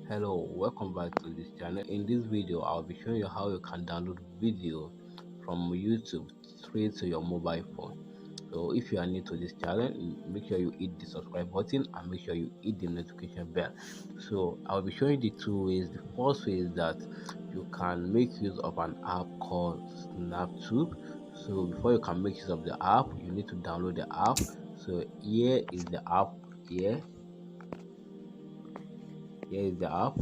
Hello, welcome back to this channel. In this video I'll be showing you how you can download video from YouTube straight to your mobile phone. So if you are new to this channel, make sure you hit the subscribe button and make sure you hit the notification bell. So I'll be showing you the two ways. The first way is that you can make use of an app called SnapTube. So before you can make use of the app, you need to download the app. So here is the app. Here is the app.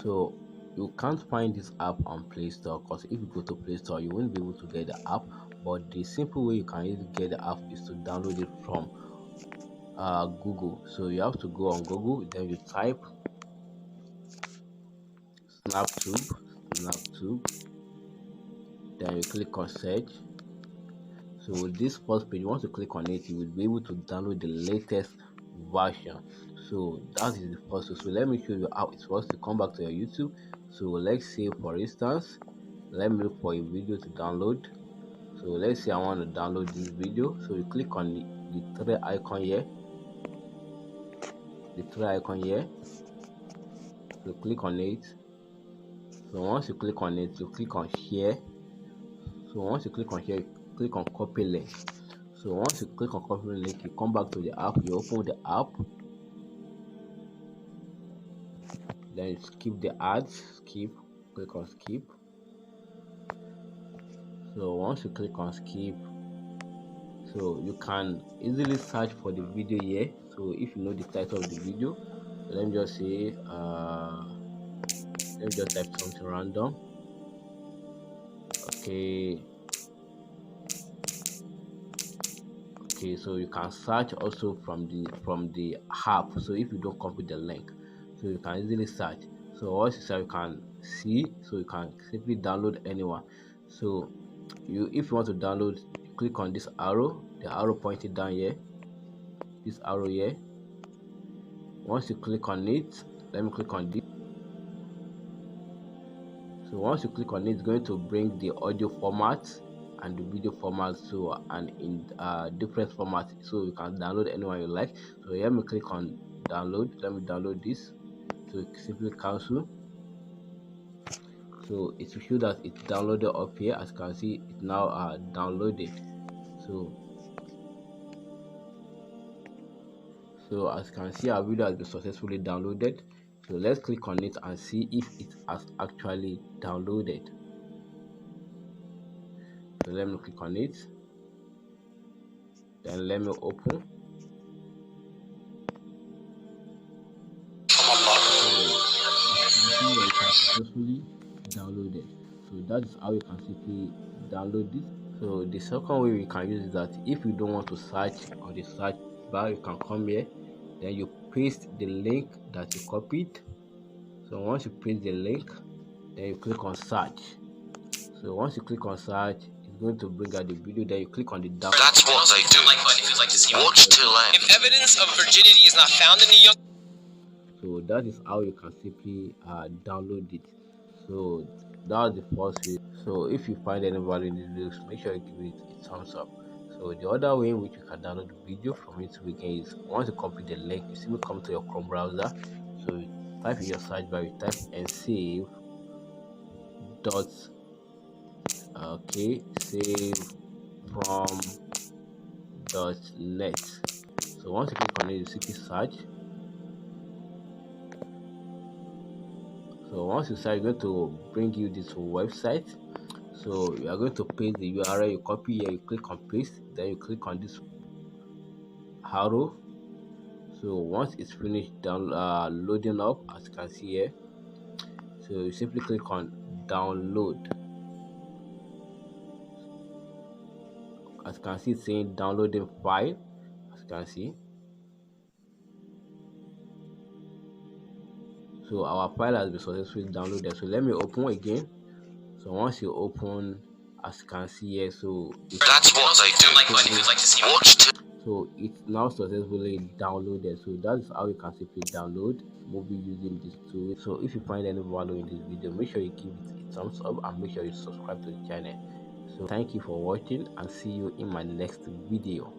So you can't find this app on Play Store, because if you go to Play Store you won't be able to get the app. But the simple way you can easily get the app is to download it from Google. So you have to go on Google, then you type snaptube, then you click on search. So with this first page, once you click on it, you will be able to download the latest version. So that is the first way. So let me show you how it works. To come back to your YouTube, so let's say for instance, let me look for a video to download. So let's say I want to download this video. So you click on the three icon here, so click on it. So once you click on it, you click on share. So once you click on share, click on copy link. So once you click on copy link, you come back to the app, you open the app, then you skip the ads, click on skip. So once you click on skip, so you can easily search for the video here. So if you know the title of the video, let me just say let me just type something random. Okay, so you can search also from the app. So if you don't copy the link, so you can easily search. So once you search, you can see, so you can simply download anyone. So if you want to download, you click on this arrow, the arrow pointing down here, this arrow here. Once you click on it, let me click on this. So once you click on it, it's going to bring the audio format and the video format, so and in different formats, so you can download anyone you like. So let me click on download. Let me download this. So simply cancel. So it will show that it's downloaded up here. As you can see, it's now downloaded. So as you can see, our video has been successfully downloaded. So let's click on it and see if it has actually downloaded. So let me click on it, then let me open. So it has successfully downloaded. So that is how you can simply download this. So the second way we can use is that if you don't want to search on the search bar, you can come here, then you paste the link that you copied. So once you paste the link, then you click on search. So once you click on search, it's going to bring out the video. Then you click on the download. That's what they do. Like button if you'd like to see watch to learn. If evidence of virginity is not found in the young. So that is how you can simply download it. So that's the first way. So if you find any value in this video, make sure you give it a thumbs up. So the other way in which you can download the video from YouTube again is, once you copy the link, you simply come to your Chrome browser. So you type in your search bar, you type and save dot save from .net. So once you click on it, you simply search. So once you search, it's going to bring you this website. So you are going to paste the URL, you copy here, you click on paste, then you click on this arrow. So once it's finished loading up, as you can see here, so you simply click on download. As you can see, it's saying downloading file. As you can see, so our file has been successfully downloaded. So let me open again. So once you open, as you can see here, so that's what they do. Like button if you'd like to see watch to. So it's now successfully downloaded. So that's how you can simply download movie using this tool. So if you find any value in this video, make sure you give it a thumbs up and make sure you subscribe to the channel. So thank you for watching and see you in my next video.